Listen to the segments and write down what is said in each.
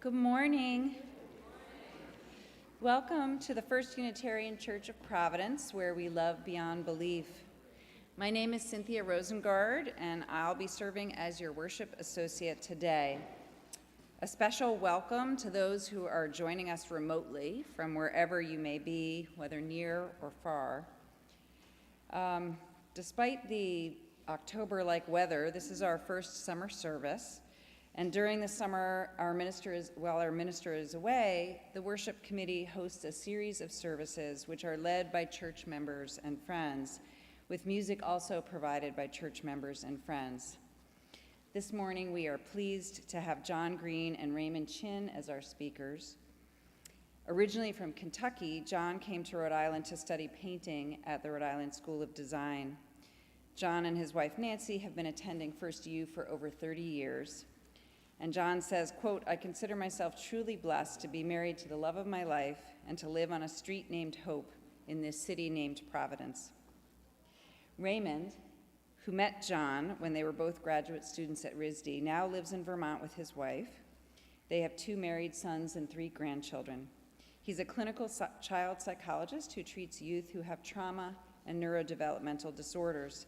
Good morning. Welcome to the First Unitarian Church of Providence, where we love beyond belief. My name is Cynthia Rosengard, and I'll be serving as your worship associate today. A special welcome to those who are joining us remotely from wherever you may be, whether near or far. Despite the October-like weather, this is our first summer service. And during the summer, while our minister is away, the worship committee hosts a series of services which are led by church members and friends, with music also provided by church members and friends. This morning, we are pleased to have John Green and Raymond Chin as our speakers. Originally from Kentucky, John came to Rhode Island to study painting at the Rhode Island School of Design. John and his wife Nancy have been attending First U for over 30 years. And John says, quote, "I consider myself truly blessed to be married to the love of my life and to live on a street named Hope in this city named Providence." Raymond, who met John when they were both graduate students at RISD, now lives in Vermont with his wife. They have 2 married sons and 3 grandchildren. He's a clinical child psychologist who treats youth who have trauma and neurodevelopmental disorders.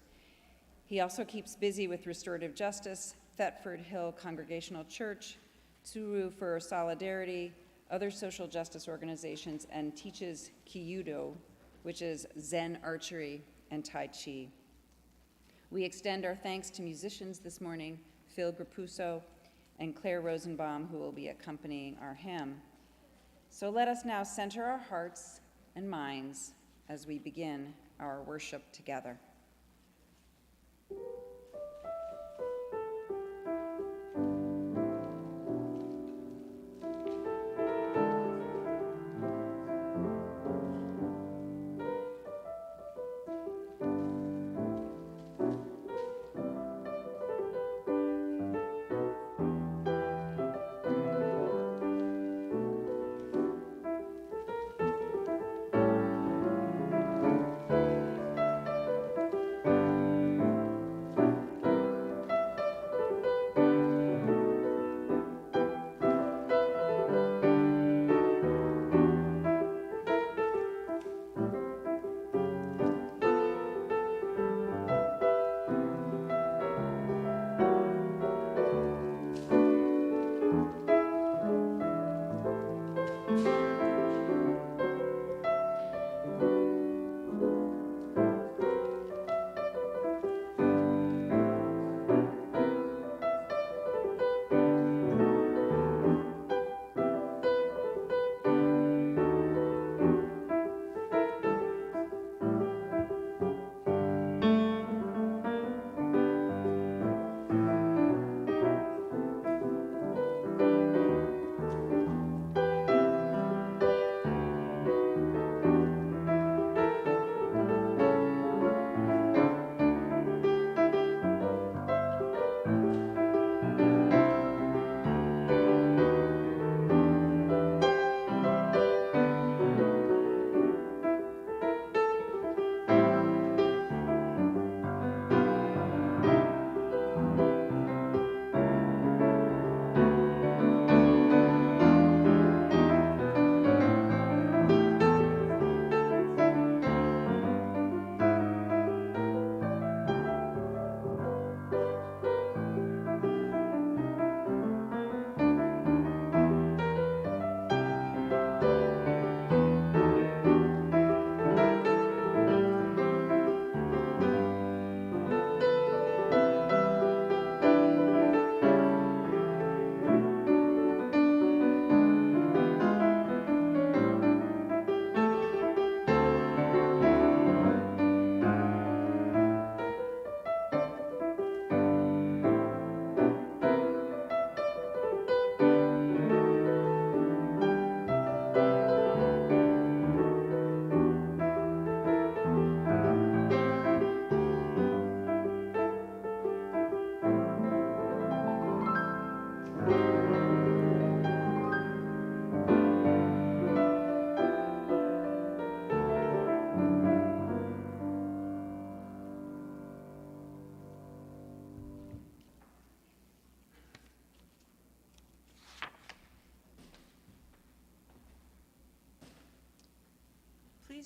He also keeps busy with restorative justice, Thetford Hill Congregational Church, Tsuru for Solidarity, other social justice organizations, and teaches Kyudo, which is Zen archery and Tai Chi. We extend our thanks to musicians this morning, Phil Grapuso and Claire Rosenbaum, who will be accompanying our hymn. So let us now center our hearts and minds as we begin our worship together.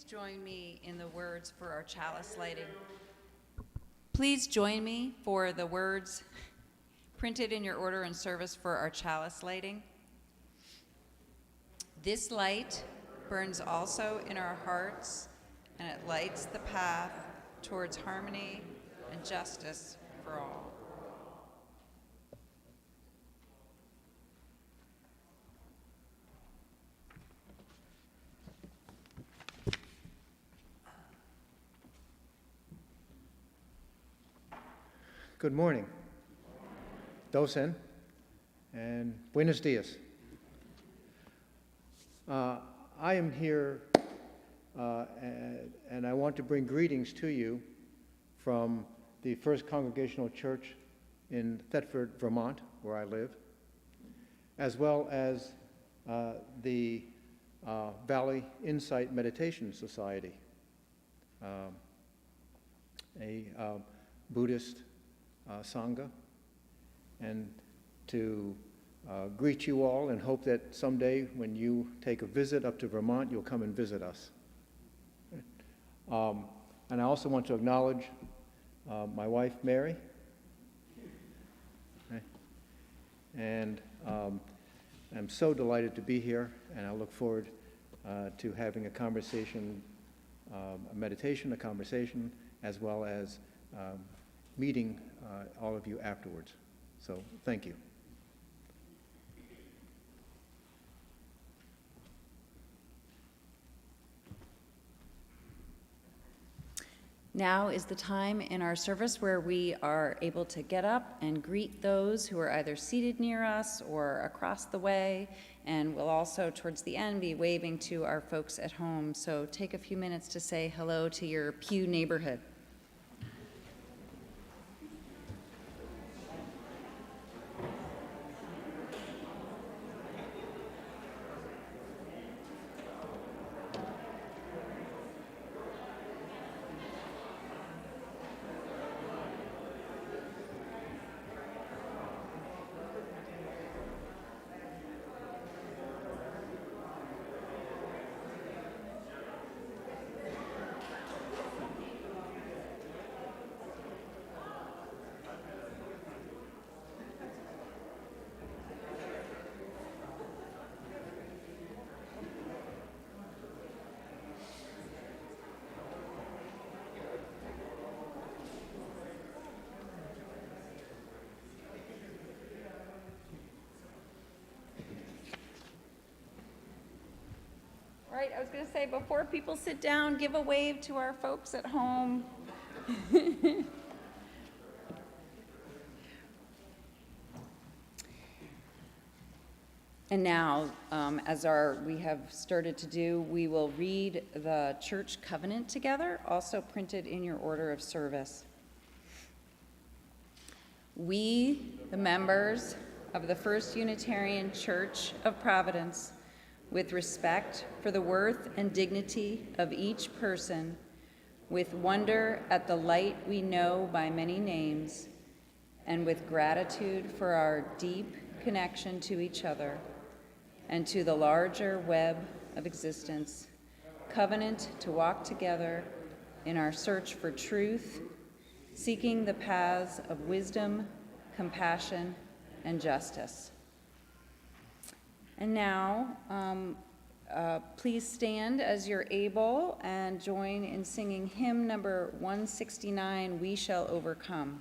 Please join me in the words for our chalice lighting. Please join me for the words printed in your order and service for our chalice lighting. This light burns also in our hearts, and it lights the path towards harmony and justice for all. Good morning, Docen, and buenos dias. I am here and I want to bring greetings to you from the First Congregational Church in Thetford, Vermont, where I live, as well as the Valley Insight Meditation Society, a Buddhist Sangha, and to greet you all and hope that someday when you take a visit up to Vermont, you'll come and visit us. And I also want to acknowledge my wife, Mary, and I'm so delighted to be here, and I look forward to having a conversation, a meditation, a conversation, as well as meeting all of you afterwards. So thank you. Now is the time in our service where we are able to get up and greet those who are either seated near us or across the way, and we'll also, towards the end, be waving to our folks at home. So take a few minutes to say hello to your pew neighborhood. Right, I was going to say, before people sit down, give a wave to our folks at home. And now, as we have started to do, we will read the church covenant together, also printed in your order of service. We, the members of the First Unitarian Church of Providence, with respect for the worth and dignity of each person, with wonder at the light we know by many names, and with gratitude for our deep connection to each other and to the larger web of existence, covenant to walk together in our search for truth, seeking the paths of wisdom, compassion, and justice. And now, please stand as you're able and join in singing hymn number 169, We Shall Overcome.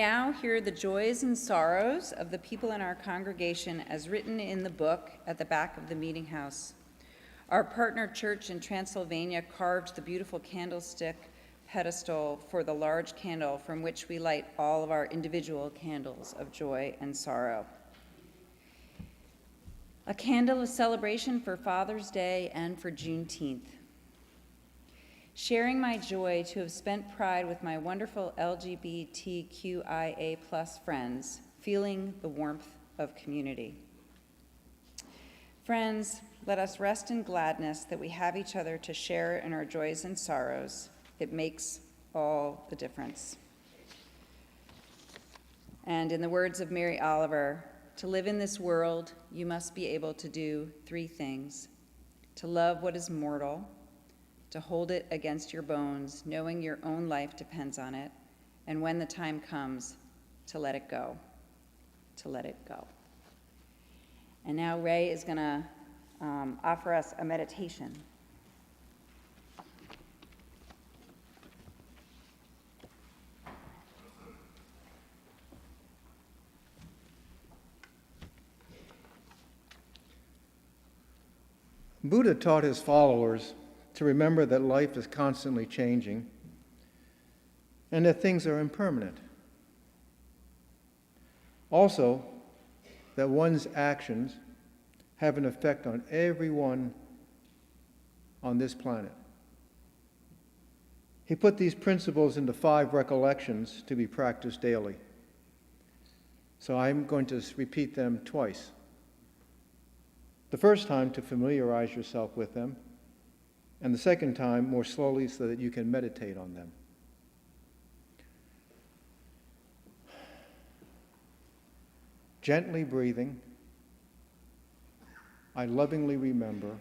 now hear the joys and sorrows of the people in our congregation as written in the book at the back of the meeting house. Our partner church in Transylvania carved the beautiful candlestick pedestal for the large candle from which we light all of our individual candles of joy and sorrow. A candle of celebration for Father's Day and for Juneteenth. Sharing my joy to have spent Pride with my wonderful LGBTQIA+ friends, feeling the warmth of community. Friends, let us rest in gladness that we have each other to share in our joys and sorrows. It makes all the difference. And in the words of Mary Oliver, to live in this world, you must be able to do 3 things: to love what is mortal, to hold it against your bones, knowing your own life depends on it, and when the time comes, to let it go, to let it go. And now Ray is going to offer us a meditation. Buddha taught his followers to remember that life is constantly changing and that things are impermanent. Also, that one's actions have an effect on everyone on this planet. He put these principles into 5 recollections to be practiced daily. So I'm going to repeat them twice. The first time to familiarize yourself with them, and the second time more slowly so that you can meditate on them. Gently breathing, I lovingly remember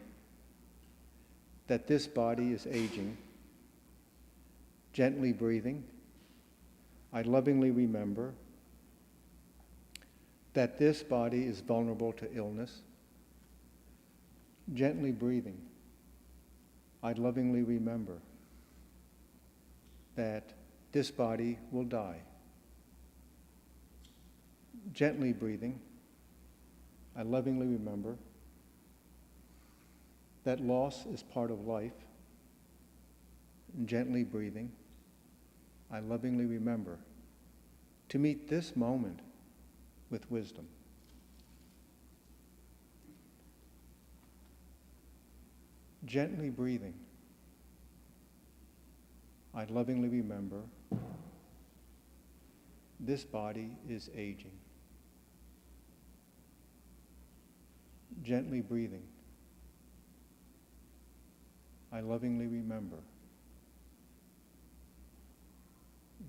that this body is aging. Gently breathing, I lovingly remember that this body is vulnerable to illness. Gently breathing, I lovingly remember that this body will die. Gently breathing, I lovingly remember that loss is part of life. Gently breathing, I lovingly remember to meet this moment with wisdom. Gently breathing, I lovingly remember this body is aging. Gently breathing, I lovingly remember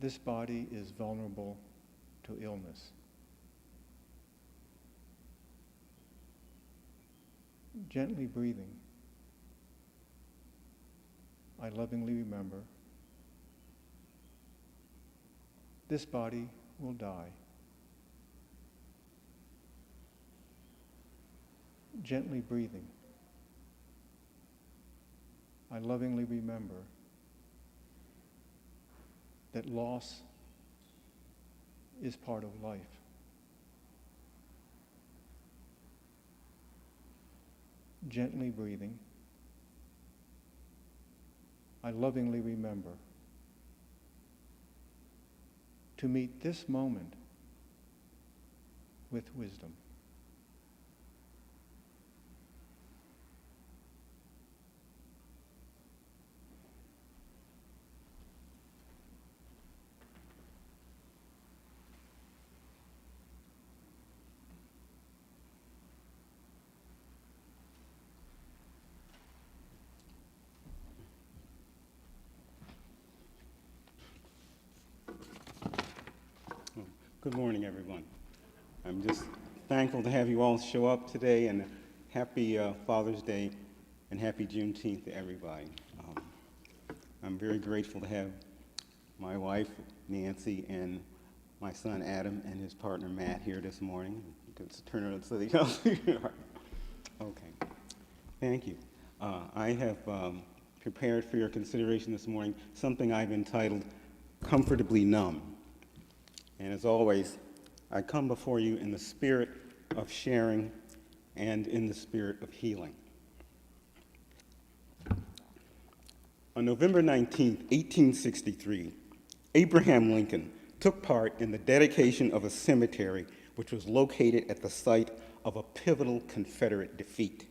this body is vulnerable to illness. Gently breathing, I lovingly remember this body will die. Gently breathing, I lovingly remember that loss is part of life. Gently breathing, I lovingly remember to meet this moment with wisdom. Good morning, everyone. I'm just thankful to have you all show up today, and happy Father's Day and happy Juneteenth to everybody. I'm very grateful to have my wife, Nancy, and my son, Adam, and his partner, Matt, here this morning. You can turn it so they can see. Okay. Thank you. I have prepared for your consideration this morning something I've entitled Comfortably Numb. And as always, I come before you in the spirit of sharing and in the spirit of healing. On November 19, 1863, Abraham Lincoln took part in the dedication of a cemetery which was located at the site of a pivotal Confederate defeat.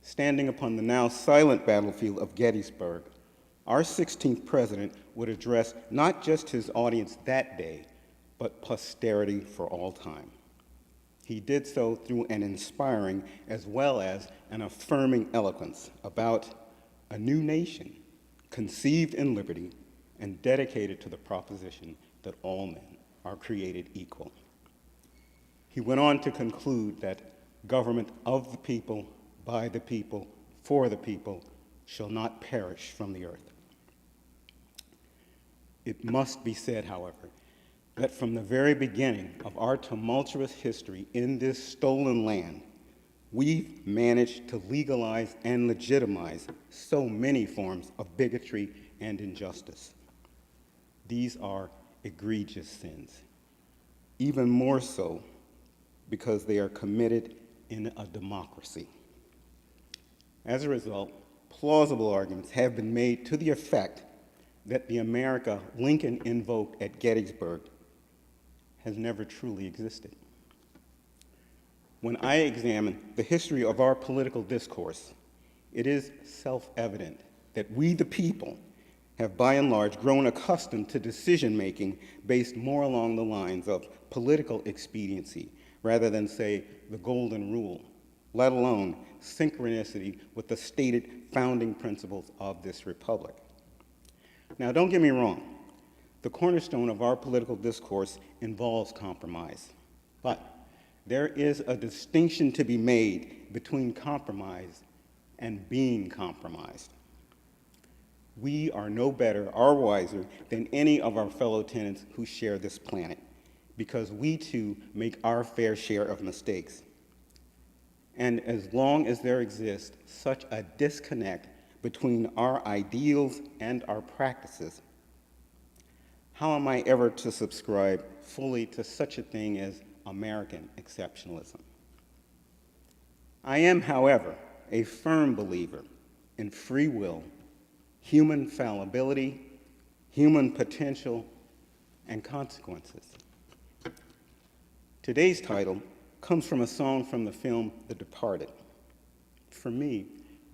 Standing upon the now silent battlefield of Gettysburg, our 16th president would address not just his audience that day, but posterity for all time. He did so through an inspiring as well as an affirming eloquence about a new nation conceived in liberty and dedicated to the proposition that all men are created equal. He went on to conclude that government of the people, by the people, for the people, shall not perish from the earth. It must be said, however, that from the very beginning of our tumultuous history in this stolen land, we've managed to legalize and legitimize so many forms of bigotry and injustice. These are egregious sins, even more so because they are committed in a democracy. As a result, plausible arguments have been made to the effect that the America Lincoln invoked at Gettysburg has never truly existed. When I examine the history of our political discourse, it is self-evident that we, the people, have by and large grown accustomed to decision-making based more along the lines of political expediency rather than, say, the golden rule, let alone synchronicity with the stated founding principles of this republic. Now, don't get me wrong. The cornerstone of our political discourse involves compromise, but there is a distinction to be made between compromise and being compromised. We are no better or wiser than any of our fellow tenants who share this planet, because we too make our fair share of mistakes. And as long as there exists such a disconnect between our ideals and our practices, how am I ever to subscribe fully to such a thing as American exceptionalism? I am, however, a firm believer in free will, human fallibility, human potential, and consequences. Today's title comes from a song from the film The Departed. For me,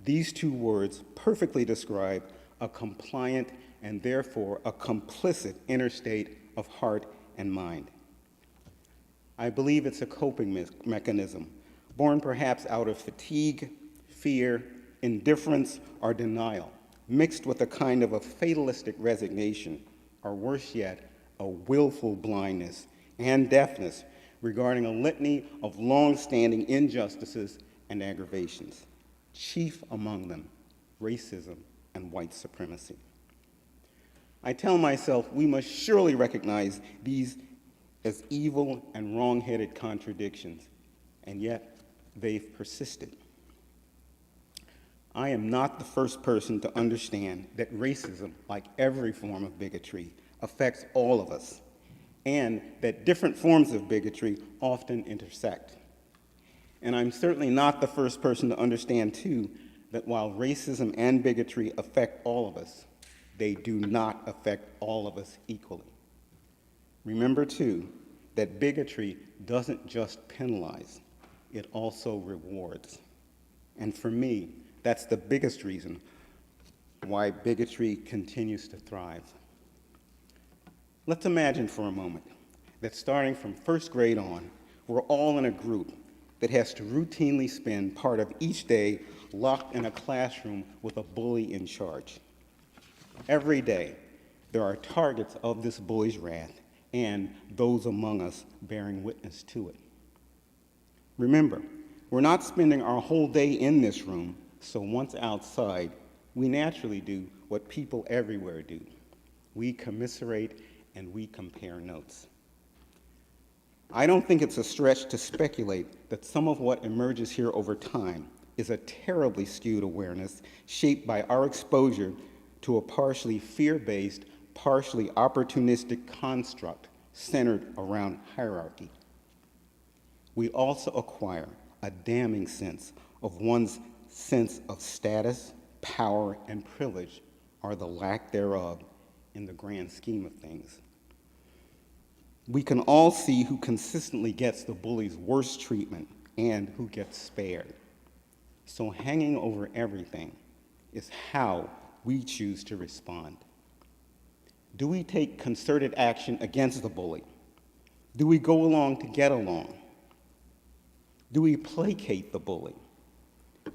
these two words perfectly describe a compliant and therefore a complicit inner state of heart and mind. I believe it's a coping mechanism, born perhaps out of fatigue, fear, indifference, or denial, mixed with a kind of a fatalistic resignation, or worse yet, a willful blindness and deafness regarding a litany of long-standing injustices and aggravations, chief among them racism and white supremacy. I tell myself we must surely recognize these as evil and wrong-headed contradictions, and yet they've persisted. I am not the first person to understand that racism, like every form of bigotry, affects all of us, and that different forms of bigotry often intersect. And I'm certainly not the first person to understand, too, that while racism and bigotry affect all of us, they do not affect all of us equally. Remember, too, that bigotry doesn't just penalize, it also rewards. And for me, that's the biggest reason why bigotry continues to thrive. Let's imagine for a moment that starting from first grade on, we're all in a group that has to routinely spend part of each day locked in a classroom with a bully in charge. Every day, there are targets of this bully's wrath and those among us bearing witness to it. Remember, we're not spending our whole day in this room, so once outside, we naturally do what people everywhere do. We commiserate and we compare notes. I don't think it's a stretch to speculate that some of what emerges here over time is a terribly skewed awareness shaped by our exposure to a partially fear-based, partially opportunistic construct centered around hierarchy. We also acquire a damning sense of one's sense of status, power, and privilege, or the lack thereof, in the grand scheme of things. We can all see who consistently gets the bully's worst treatment and who gets spared. So hanging over everything is how we choose to respond. Do we take concerted action against the bully? Do we go along to get along? Do we placate the bully?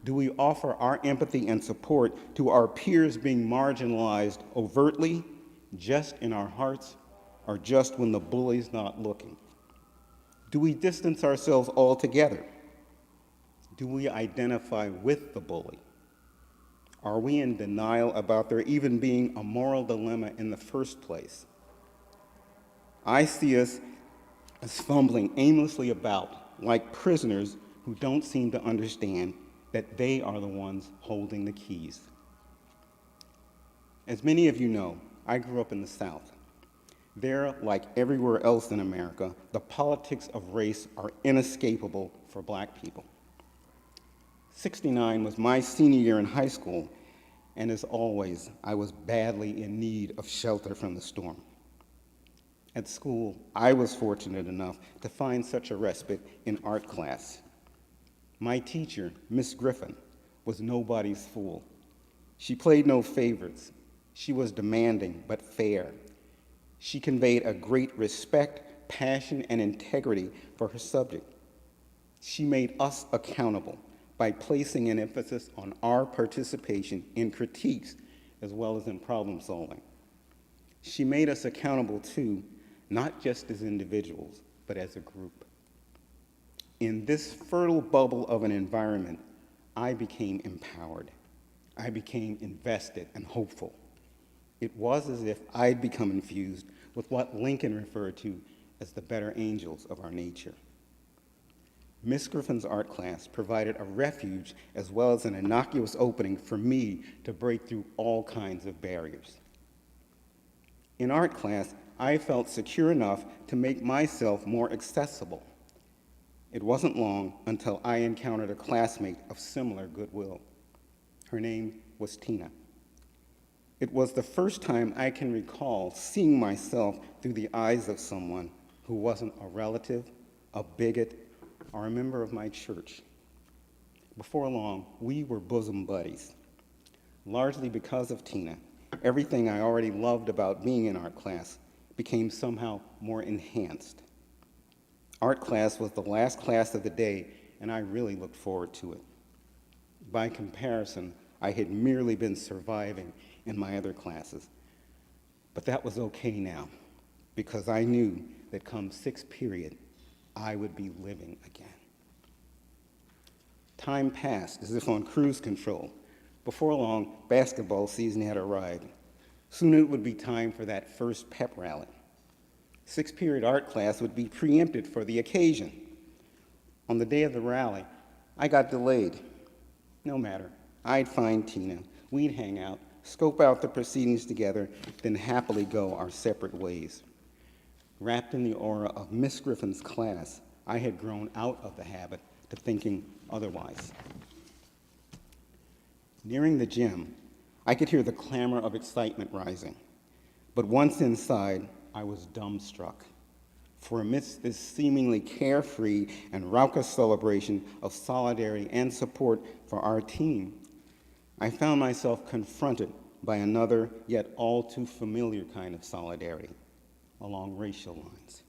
Do we offer our empathy and support to our peers being marginalized overtly, just in our hearts, or just when the bully's not looking? Do we distance ourselves altogether? Do we identify with the bully? Are we in denial about there even being a moral dilemma in the first place? I see us as fumbling aimlessly about like prisoners who don't seem to understand that they are the ones holding the keys. As many of you know, I grew up in the South. There, like everywhere else in America, the politics of race are inescapable for Black people. '69 was my senior year in high school, and as always, I was badly in need of shelter from the storm. At school, I was fortunate enough to find such a respite in art class. My teacher, Miss Griffin, was nobody's fool. She played no favorites. She was demanding but fair. She conveyed a great respect, passion, and integrity for her subject. She made us accountable by placing an emphasis on our participation in critiques as well as in problem solving. She made us accountable too, not just as individuals, but as a group. In this fertile bubble of an environment, I became empowered. I became invested and hopeful. It was as if I'd become infused with what Lincoln referred to as the better angels of our nature. Miss Griffin's art class provided a refuge as well as an innocuous opening for me to break through all kinds of barriers. In art class, I felt secure enough to make myself more accessible. It wasn't long until I encountered a classmate of similar goodwill. Her name was Tina. It was the first time I can recall seeing myself through the eyes of someone who wasn't a relative, a bigot, or a member of my church. Before long, we were bosom buddies. Largely because of Tina, everything I already loved about being in art class became somehow more enhanced. Art class was the last class of the day, and I really looked forward to it. By comparison, I had merely been surviving in my other classes. But that was okay now, because I knew that come sixth period, I would be living again. Time passed as if on cruise control. Before long, basketball season had arrived. Soon it would be time for that first pep rally. Sixth period art class would be preempted for the occasion. On the day of the rally, I got delayed. No matter, I'd find Tina, we'd hang out, scope out the proceedings together, then happily go our separate ways. Wrapped in the aura of Miss Griffin's class, I had grown out of the habit to thinking otherwise. Nearing the gym, I could hear the clamor of excitement rising. But once inside, I was dumbstruck. For amidst this seemingly carefree and raucous celebration of solidarity and support for our team, I found myself confronted by another, yet all too familiar kind of solidarity along racial lines.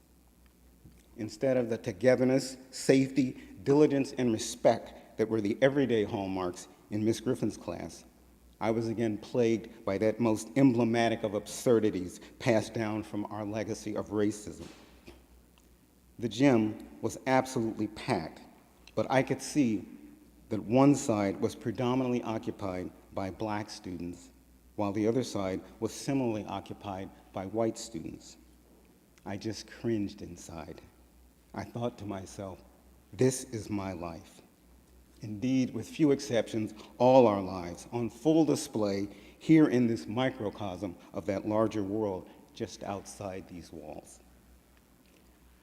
Instead of the togetherness, safety, diligence, and respect that were the everyday hallmarks in Miss Griffin's class, I was again plagued by that most emblematic of absurdities passed down from our legacy of racism. The gym was absolutely packed, but I could see that one side was predominantly occupied by Black students, while the other side was similarly occupied by white students. I just cringed inside. I thought to myself, this is my life. Indeed, with few exceptions, all our lives on full display here in this microcosm of that larger world just outside these walls.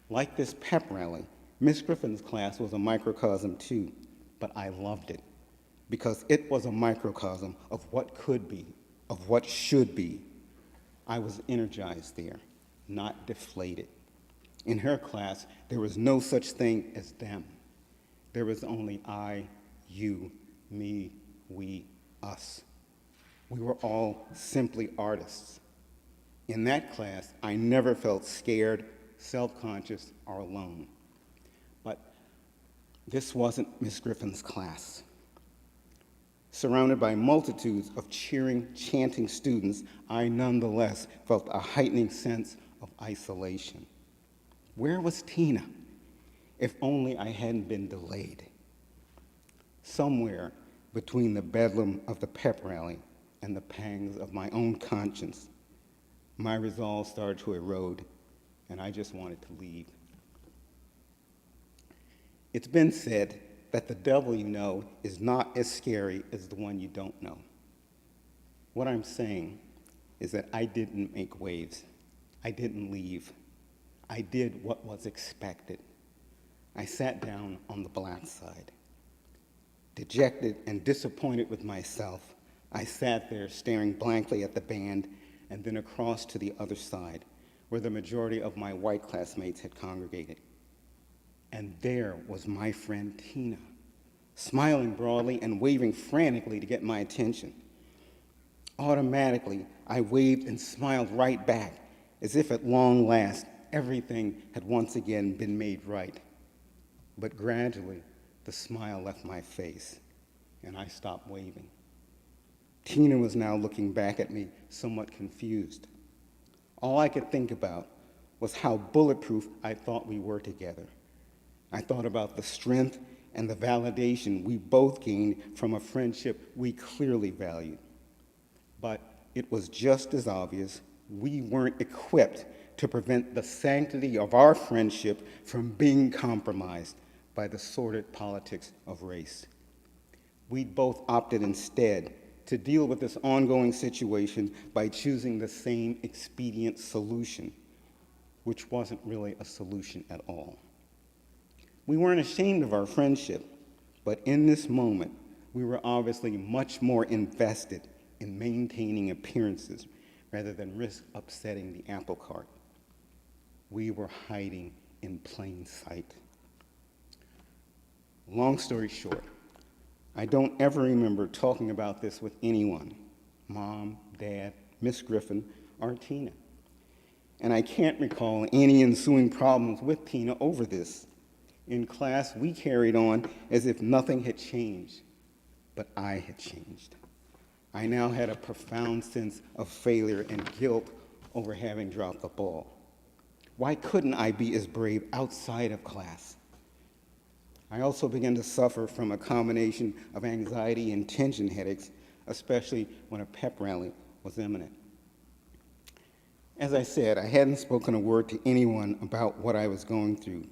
Like this pep rally, Miss Griffin's class was a microcosm too, but I loved it because it was a microcosm of what could be, of what should be. I was energized there, not deflated. In her class, there was no such thing as them. There was only I, you, me, we, us. We were all simply artists. In that class, I never felt scared, self-conscious, or alone. But this wasn't Miss Griffin's class. Surrounded by multitudes of cheering, chanting students, I nonetheless felt a heightening sense of isolation. Where was Tina? If only I hadn't been delayed. Somewhere between the bedlam of the pep rally and the pangs of my own conscience, my resolve started to erode, and I just wanted to leave. It's been said that the devil you know is not as scary as the one you don't know. What I'm saying is that I didn't make waves. I didn't leave. I did what was expected. I sat down on the black side. Dejected and disappointed with myself, I sat there staring blankly at the band and then across to the other side, where the majority of my white classmates had congregated. And there was my friend Tina, smiling broadly and waving frantically to get my attention. Automatically, I waved and smiled right back, as if at long last, everything had once again been made right. But gradually, the smile left my face, and I stopped waving. Tina was now looking back at me, somewhat confused. All I could think about was how bulletproof I thought we were together. I thought about the strength and the validation we both gained from a friendship we clearly valued. But it was just as obvious we weren't equipped to prevent the sanctity of our friendship from being compromised by the sordid politics of race. We'd both opted instead to deal with this ongoing situation by choosing the same expedient solution, which wasn't really a solution at all. We weren't ashamed of our friendship, but in this moment, we were obviously much more invested in maintaining appearances rather than risk upsetting the apple cart. We were hiding in plain sight. Long story short, I don't ever remember talking about this with anyone, Mom, Dad, Miss Griffin, or Tina. And I can't recall any ensuing problems with Tina over this. In class, we carried on as if nothing had changed, but I had changed. I now had a profound sense of failure and guilt over having dropped the ball. Why couldn't I be as brave outside of class? I also began to suffer from a combination of anxiety and tension headaches, especially when a pep rally was imminent. As I said, I hadn't spoken a word to anyone about what I was going through.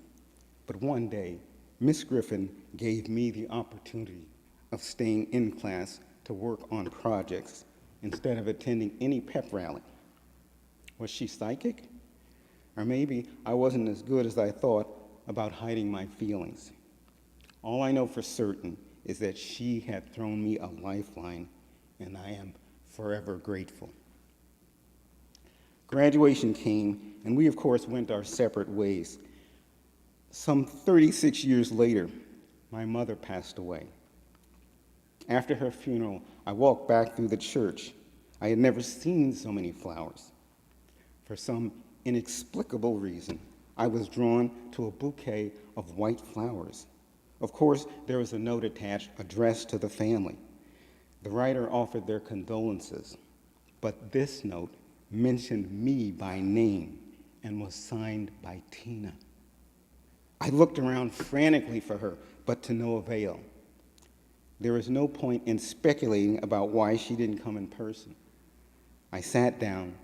But one day, Miss Griffin gave me the opportunity of staying in class to work on projects instead of attending any pep rally. Was she psychic? Or maybe I wasn't as good as I thought about hiding my feelings. All I know for certain is that she had thrown me a lifeline, and I am forever grateful. Graduation came, and we, of course, went our separate ways. Some 36 years later, my mother passed away. After her funeral, I walked back through the church. I had never seen so many flowers. For some inexplicable reason, I was drawn to a bouquet of white flowers. Of course, there was a note attached addressed to the family. The writer offered their condolences, but this note mentioned me by name and was signed by Tina. I looked around frantically for her, but to no avail. There was no point in speculating about why she didn't come in person. I sat down,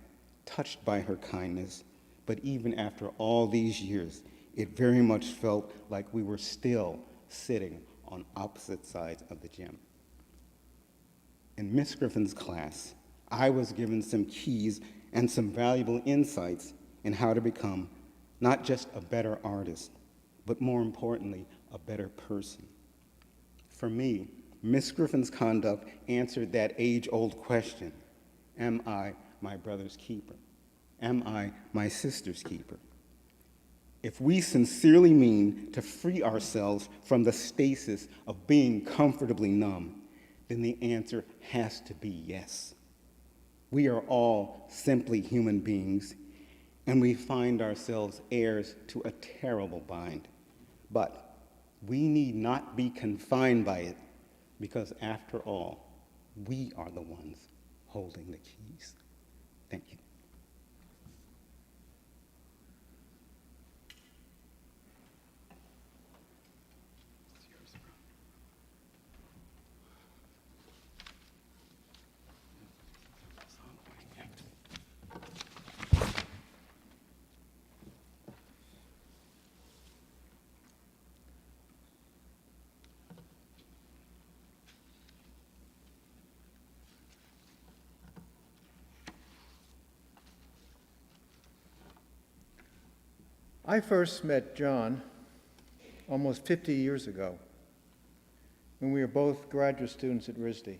touched by her kindness, but even after all these years, it very much felt like we were still sitting on opposite sides of the gym. In Miss Griffin's class, I was given some keys and some valuable insights in how to become not just a better artist, but more importantly, a better person. For me, Miss Griffin's conduct answered that age-old question, am I my brother's keeper? Am I my sister's keeper? If we sincerely mean to free ourselves from the stasis of being comfortably numb, then the answer has to be yes. We are all simply human beings, and we find ourselves heirs to a terrible bind. But we need not be confined by it, because after all, we are the ones holding the keys. Thank you. I first met John almost 50 years ago when we were both graduate students at RISD.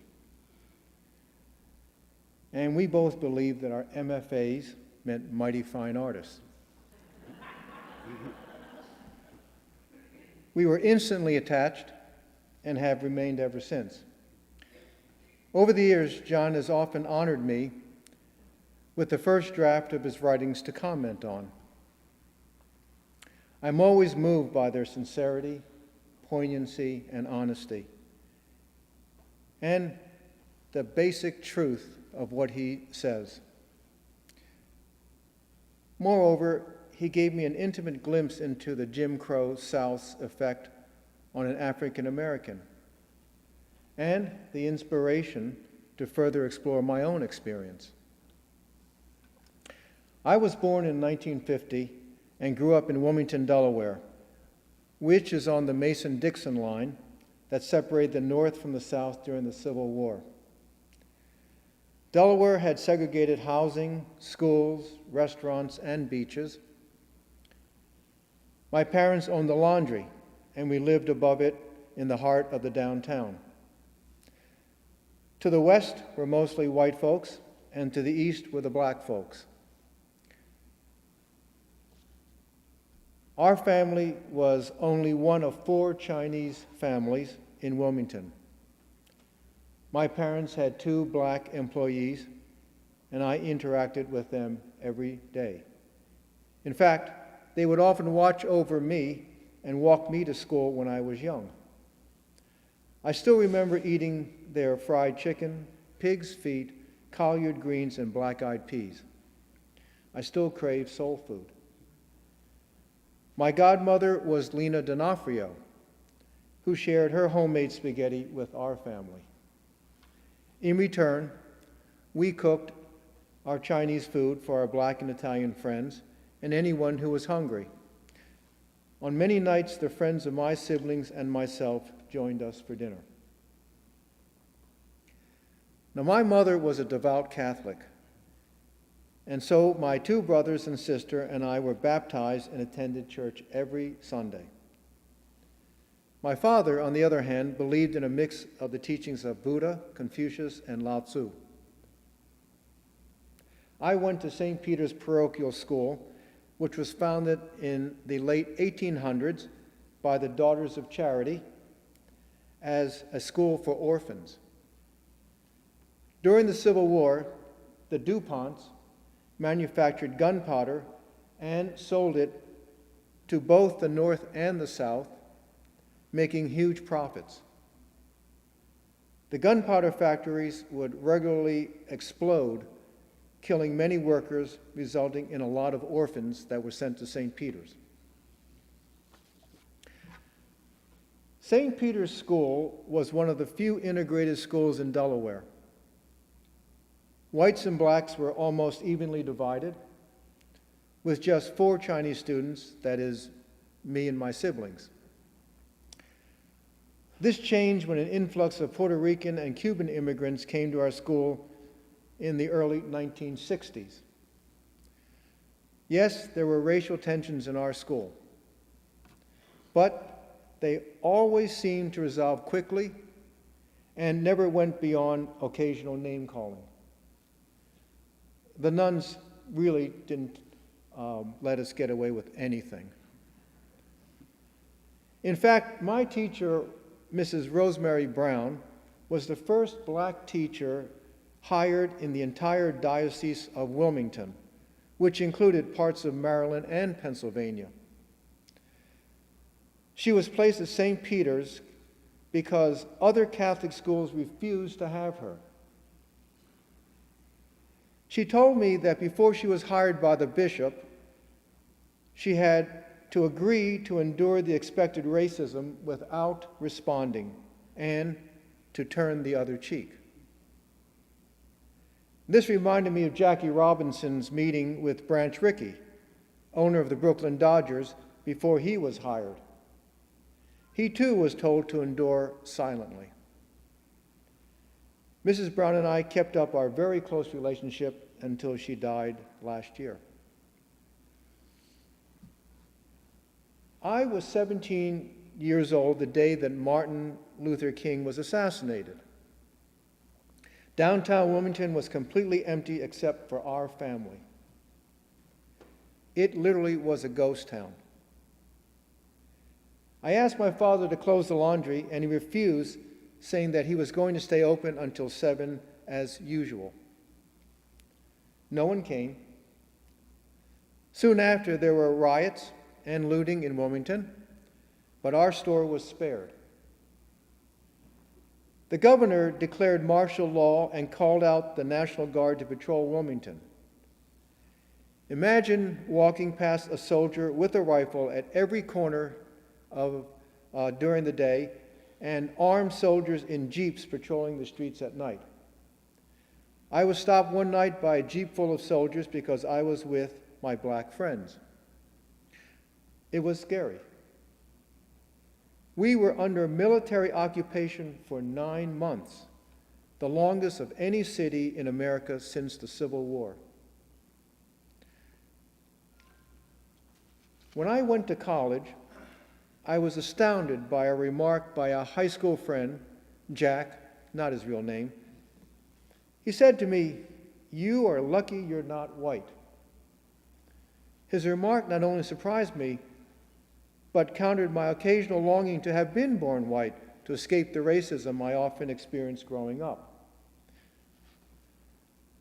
And we both believed that our MFAs meant mighty fine artists. We were instantly attached and have remained ever since. Over the years, John has often honored me with the first draft of his writings to comment on. I'm always moved by their sincerity, poignancy, and honesty, and the basic truth of what he says. Moreover, he gave me an intimate glimpse into the Jim Crow South's effect on an African American, and the inspiration to further explore my own experience. I was born in 1950 and grew up in Wilmington, Delaware, which is on the Mason-Dixon line that separated the North from the South during the Civil War. Delaware had segregated housing, schools, restaurants, and beaches. My parents owned the laundry, and we lived above it in the heart of the downtown. To the west were mostly white folks, and to the east were the black folks. Our family was only one of 4 Chinese families in Wilmington. My parents had 2 black employees, and I interacted with them every day. In fact, they would often watch over me and walk me to school when I was young. I still remember eating their fried chicken, pig's feet, collard greens, and black-eyed peas. I still crave soul food. My godmother was Lena D'Onofrio, who shared her homemade spaghetti with our family. In return, we cooked our Chinese food for our black and Italian friends and anyone who was hungry. On many nights, the friends of my siblings and myself joined us for dinner. Now, my mother was a devout Catholic, and so my 2 brothers and sister and I were baptized and attended church every Sunday. My father, on the other hand, believed in a mix of the teachings of Buddha, Confucius, and Lao Tzu. I went to St. Peter's Parochial School, which was founded in the late 1800s by the Daughters of Charity as a school for orphans. During the Civil War, the DuPonts manufactured gunpowder and sold it to both the North and the South, making huge profits. The gunpowder factories would regularly explode, killing many workers, resulting in a lot of orphans that were sent to St. Peter's. St. Peter's School was one of the few integrated schools in Delaware. Whites and blacks were almost evenly divided, with just 4 Chinese students, that is, me and my siblings. This changed when an influx of Puerto Rican and Cuban immigrants came to our school in the early 1960s. Yes, there were racial tensions in our school, but they always seemed to resolve quickly and never went beyond occasional name-calling. The nuns really didn't let us get away with anything. In fact, my teacher, Mrs. Rosemary Brown, was the first black teacher hired in the entire Diocese of Wilmington, which included parts of Maryland and Pennsylvania. She was placed at St. Peter's because other Catholic schools refused to have her. She told me that before she was hired by the bishop, she had to agree to endure the expected racism without responding and to turn the other cheek. This reminded me of Jackie Robinson's meeting with Branch Rickey, owner of the Brooklyn Dodgers, before he was hired. He too was told to endure silently. Mrs. Brown and I kept up our very close relationship until she died last year. I was 17 years old the day that Martin Luther King was assassinated. Downtown Wilmington was completely empty except for our family. It literally was a ghost town. I asked my father to close the laundry, and he refused, saying that he was going to stay open until 7 as usual. No one came. Soon after, there were riots and looting in Wilmington, but our store was spared. The governor declared martial law and called out the National Guard to patrol Wilmington. Imagine walking past a soldier with a rifle at every corner during the day, and armed soldiers in jeeps patrolling the streets at night. I was stopped one night by a jeep full of soldiers because I was with my black friends. It was scary. We were under military occupation for 9 months, the longest of any city in America since the Civil War. When I went to college, I was astounded by a remark by a high school friend, Jack, not his real name. He said to me, "You are lucky you're not white." His remark not only surprised me, but countered my occasional longing to have been born white to escape the racism I often experienced growing up.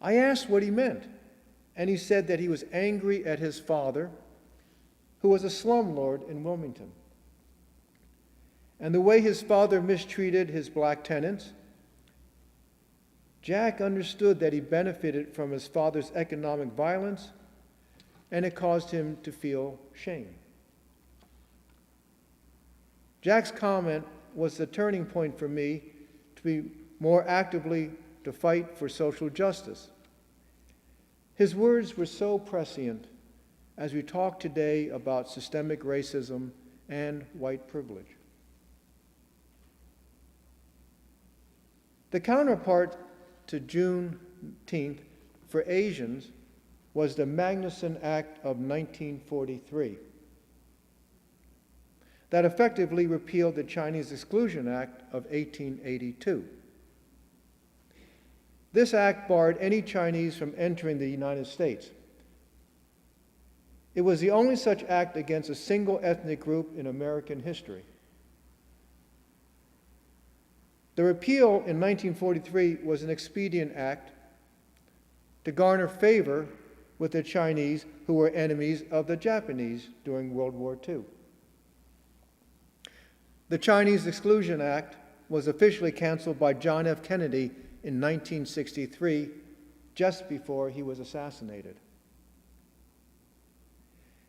I asked what he meant, and he said that he was angry at his father, who was a slumlord in Wilmington, and the way his father mistreated his black tenants. Jack understood that he benefited from his father's economic violence, and it caused him to feel shame. Jack's comment was the turning point for me to be more actively to fight for social justice. His words were so prescient as we talk today about systemic racism and white privilege. The counterpart to Juneteenth for Asians was the Magnuson Act of 1943 that effectively repealed the Chinese Exclusion Act of 1882. This act barred any Chinese from entering the United States. It was the only such act against a single ethnic group in American history. The repeal in 1943 was an expedient act to garner favor with the Chinese, who were enemies of the Japanese during World War II. The Chinese Exclusion Act was officially canceled by John F. Kennedy in 1963, just before he was assassinated.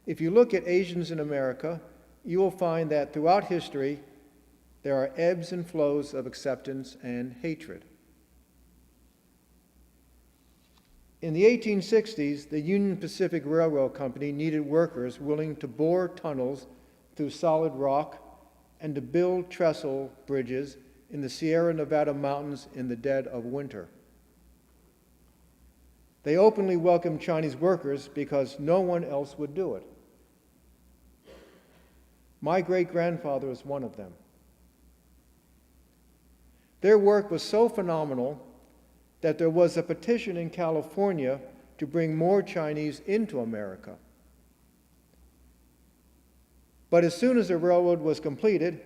If you look at Asians in America, you will find that throughout history, there are ebbs and flows of acceptance and hatred. In the 1860s, the Union Pacific Railroad Company needed workers willing to bore tunnels through solid rock and to build trestle bridges in the Sierra Nevada mountains in the dead of winter. They openly welcomed Chinese workers because no one else would do it. My great-grandfather was one of them. Their work was so phenomenal that there was a petition in California to bring more Chinese into America. But as soon as the railroad was completed,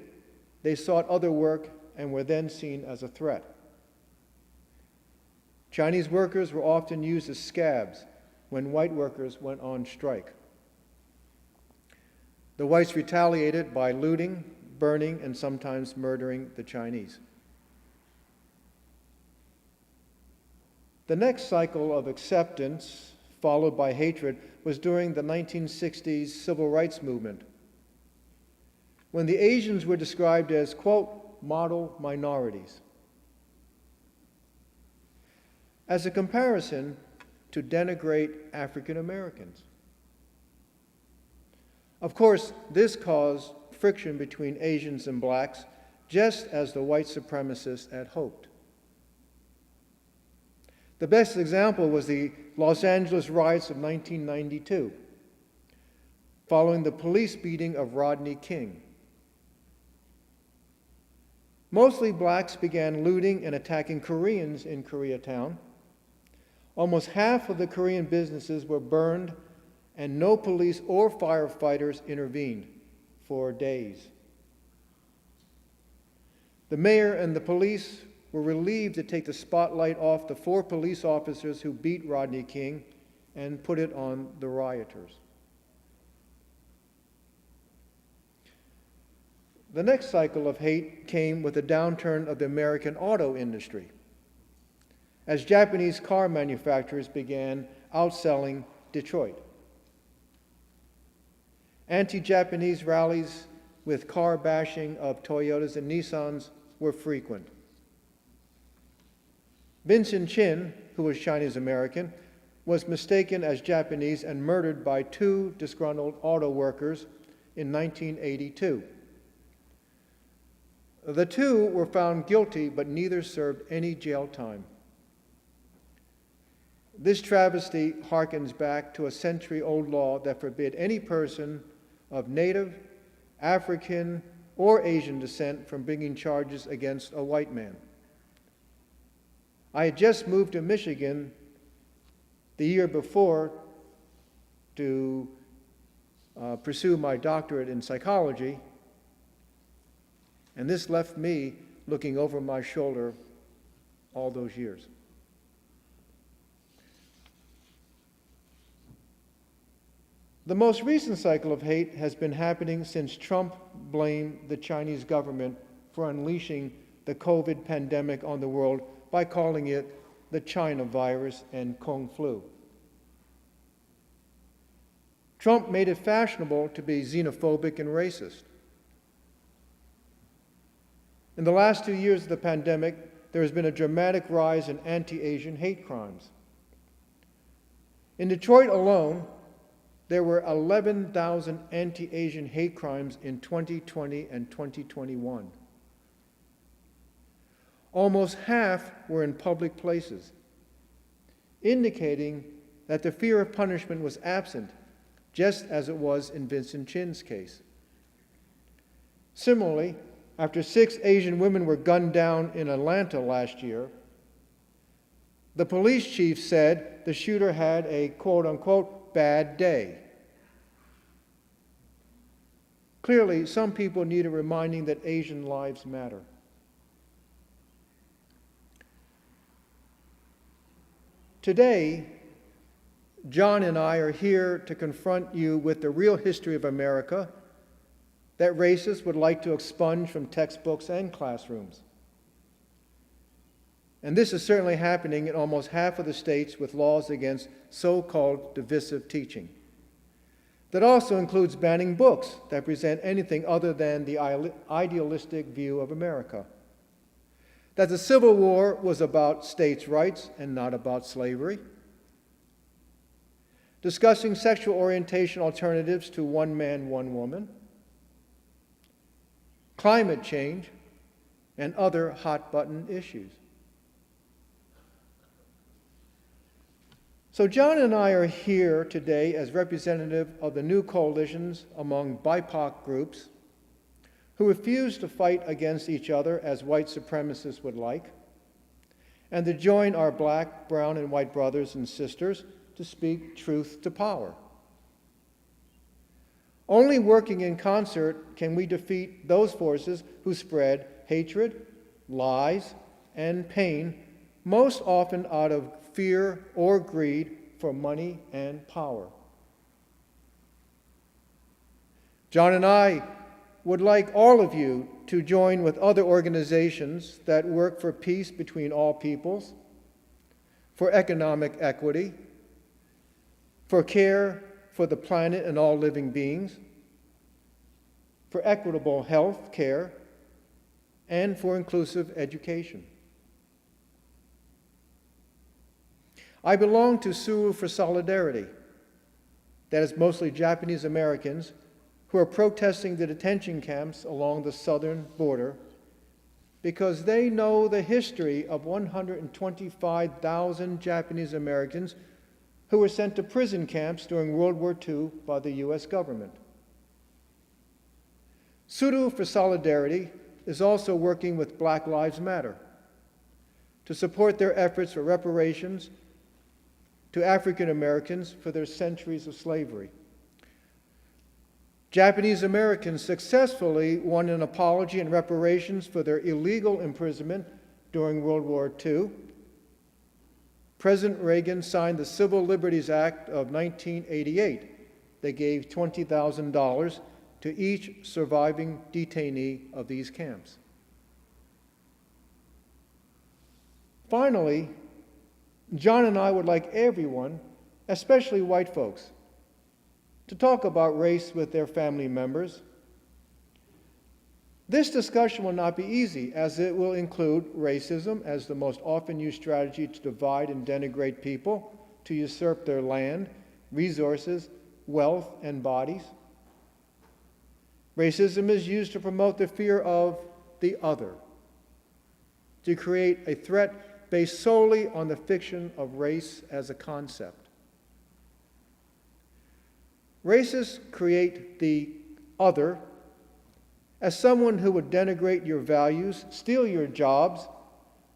they sought other work and were then seen as a threat. Chinese workers were often used as scabs when white workers went on strike. The whites retaliated by looting, burning, and sometimes murdering the Chinese. The next cycle of acceptance, followed by hatred, was during the 1960s civil rights movement, when the Asians were described as, quote, model minorities, as a comparison to denigrate African Americans. Of course, this caused friction between Asians and blacks, just as the white supremacists had hoped. The best example was the Los Angeles riots of 1992, following the police beating of Rodney King. Mostly blacks began looting and attacking Koreans in Koreatown. Almost half of the Korean businesses were burned, and no police or firefighters intervened for days. The mayor and the police were relieved to take the spotlight off the 4 police officers who beat Rodney King and put it on the rioters. The next cycle of hate came with the downturn of the American auto industry, as Japanese car manufacturers began outselling Detroit. Anti-Japanese rallies with car bashing of Toyotas and Nissans were frequent. Vincent Chin, who was Chinese American, was mistaken as Japanese and murdered by 2 disgruntled auto workers in 1982. The 2 were found guilty, but neither served any jail time. This travesty harkens back to a century-old law that forbid any person of Native, African, or Asian descent from bringing charges against a white man. I had just moved to Michigan the year before to pursue my doctorate in psychology, and this left me looking over my shoulder all those years. The most recent cycle of hate has been happening since Trump blamed the Chinese government for unleashing the COVID pandemic on the world by calling it the China virus and Kung flu. Trump made it fashionable to be xenophobic and racist. In the last 2 years of the pandemic, there has been a dramatic rise in anti-Asian hate crimes. In Detroit alone, there were 11,000 anti-Asian hate crimes in 2020 and 2021. Almost half were in public places, indicating that the fear of punishment was absent, just as it was in Vincent Chin's case. Similarly, after 6 Asian women were gunned down in Atlanta last year, the police chief said the shooter had a quote-unquote bad day. Clearly, some people need a reminding that Asian lives matter. Today, John and I are here to confront you with the real history of America that racists would like to expunge from textbooks and classrooms. And this is certainly happening in almost half of the states with laws against so-called divisive teaching. That also includes banning books that present anything other than the idealistic view of America. That the Civil War was about states' rights and not about slavery. Discussing sexual orientation alternatives to one man, one woman. Climate change, and other hot-button issues. So John and I are here today as representative of the new coalitions among BIPOC groups who refuse to fight against each other as white supremacists would like, and to join our black, brown, and white brothers and sisters to speak truth to power. Only working in concert can we defeat those forces who spread hatred, lies, and pain, most often out of fear or greed for money and power. John and I would like all of you to join with other organizations that work for peace between all peoples, for economic equity, for care for the planet and all living beings, for equitable health care, and for inclusive education. I belong to Suru for Solidarity, that is mostly Japanese Americans who are protesting the detention camps along the southern border because they know the history of 125,000 Japanese Americans who were sent to prison camps during World War II by the U.S. government. Suru for Solidarity is also working with Black Lives Matter to support their efforts for reparations to African Americans for their centuries of slavery. Japanese Americans successfully won an apology and reparations for their illegal imprisonment during World War II. President Reagan signed the Civil Liberties Act of 1988 that gave $20,000 to each surviving detainee of these camps. Finally, John and I would like everyone, especially white folks, to talk about race with their family members. This discussion will not be easy, as it will include racism as the most often used strategy to divide and denigrate people, to usurp their land, resources, wealth, and bodies. Racism is used to promote the fear of the other, to create a threat based solely on the fiction of race as a concept. Racists create the other as someone who would denigrate your values, steal your jobs,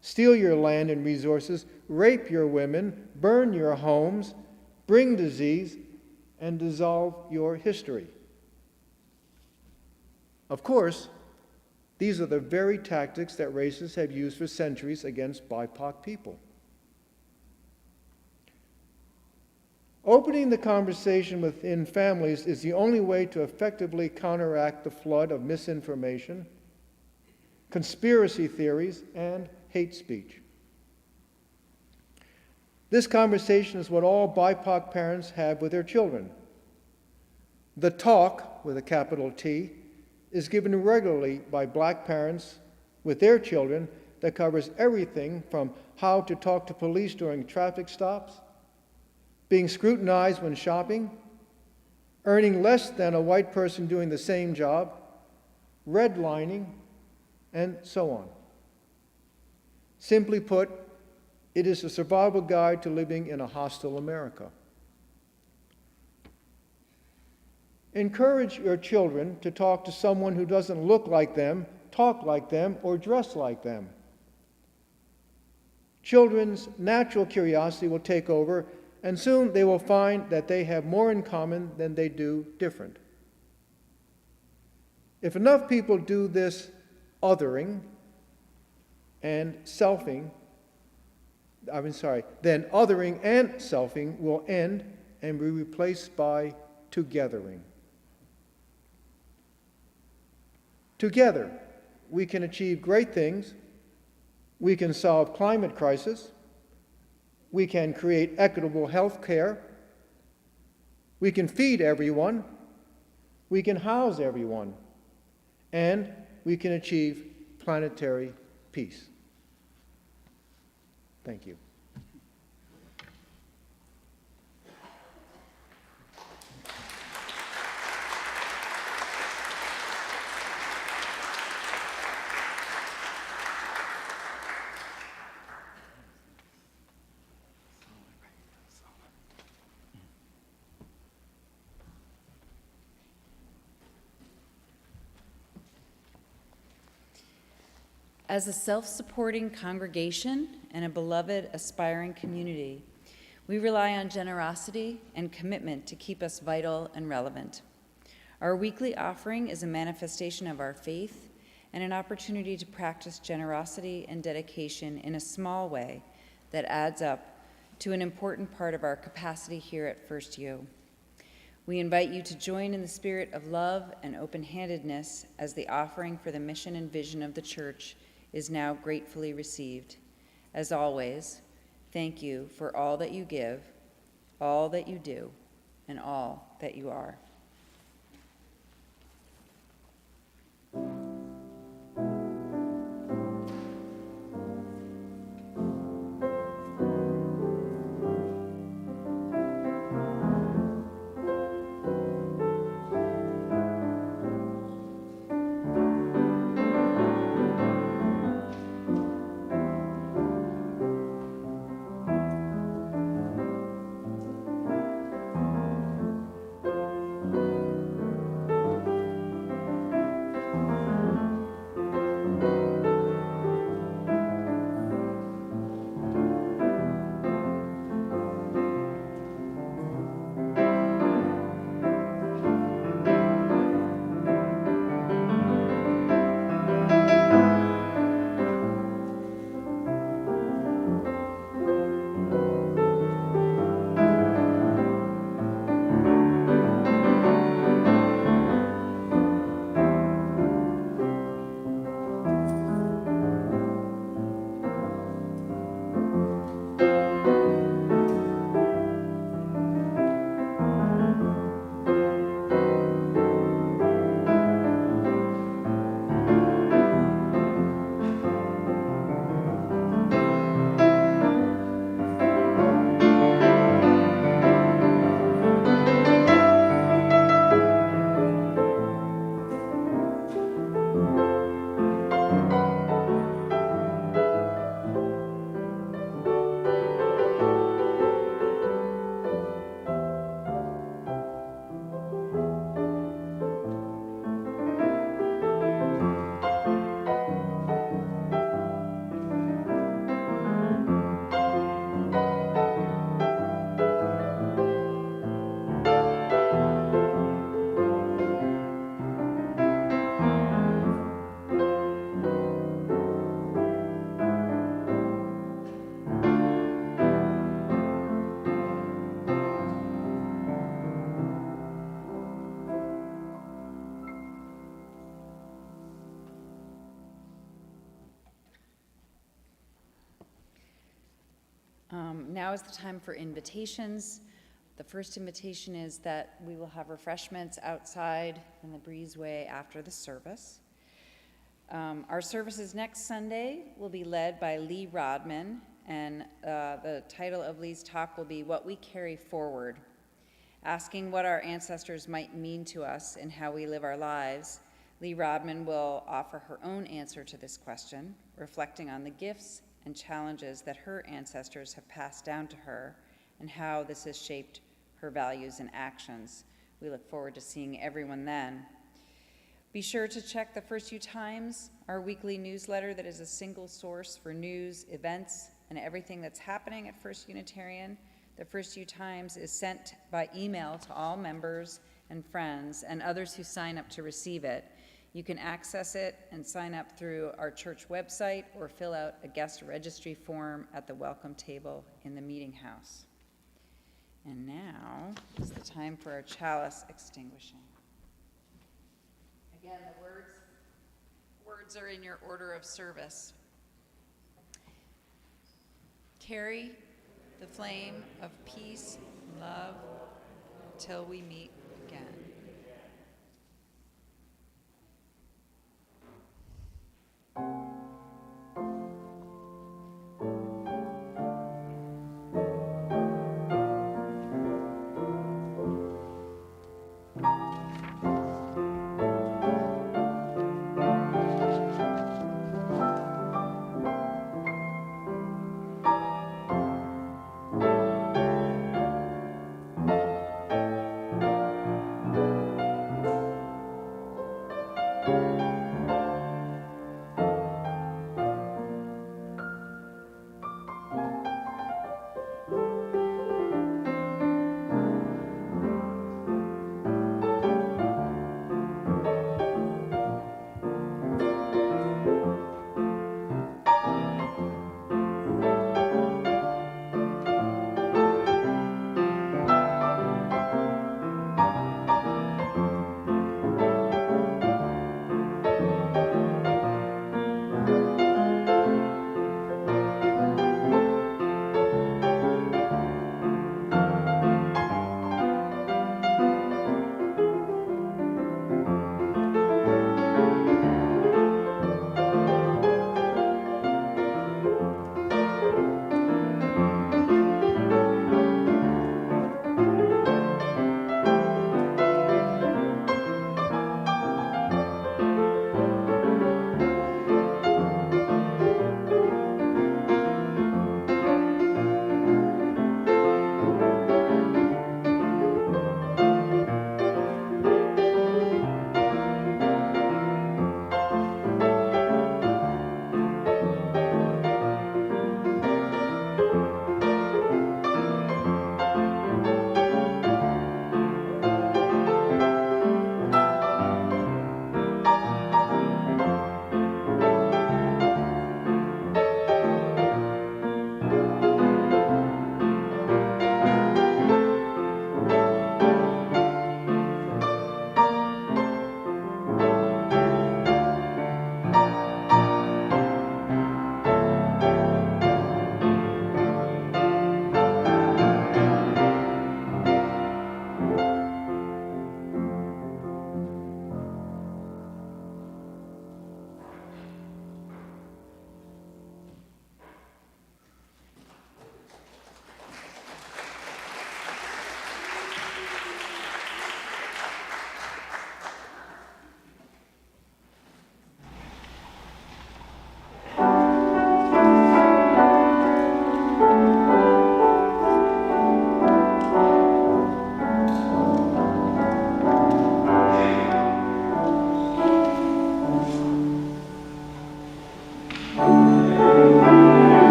steal your land and resources, rape your women, burn your homes, bring disease, and dissolve your history. Of course, these are the very tactics that racists have used for centuries against BIPOC people. Opening the conversation within families is the only way to effectively counteract the flood of misinformation, conspiracy theories, and hate speech. This conversation is what all BIPOC parents have with their children. The talk, with a capital T, is given regularly by black parents with their children that covers everything from how to talk to police during traffic stops, being scrutinized when shopping, earning less than a white person doing the same job, redlining, and so on. Simply put, it is a survival guide to living in a hostile America. Encourage your children to talk to someone who doesn't look like them, talk like them, or dress like them. Children's natural curiosity will take over, and soon they will find that they have more in common than they do different. If enough people do this othering and selfing, then othering and selfing will end and be replaced by togethering. Together, we can achieve great things. We can solve climate crisis. We can create equitable health care. We can feed everyone. We can house everyone. And we can achieve planetary peace. Thank you. As a self-supporting congregation and a beloved, aspiring community, we rely on generosity and commitment to keep us vital and relevant. Our weekly offering is a manifestation of our faith and an opportunity to practice generosity and dedication in a small way that adds up to an important part of our capacity here at First U. We invite you to join in the spirit of love and open-handedness as the offering for the mission and vision of the church is now gratefully received. As always, thank you for all that you give, all that you do, and all that you are. Now is the time for invitations. The first invitation is that we will have refreshments outside in the breezeway after the service. Our services next Sunday will be led by Lee Rodman, and the title of Lee's talk will be What We Carry Forward. Asking what our ancestors might mean to us and how we live our lives, Lee Rodman will offer her own answer to this question, reflecting on the gifts and challenges that her ancestors have passed down to her and how this has shaped her values and actions. We look forward to seeing everyone then. Be sure to check the First U Times, our weekly newsletter that is a single source for news, events, and everything that's happening at First Unitarian. The First U Times is sent by email to all members and friends and others who sign up to receive it. You can access it and sign up through our church website or fill out a guest registry form at the welcome table in the meeting house. And now is the time for our chalice extinguishing. Again, the words are in your order of service. Carry the flame of peace and love till we meet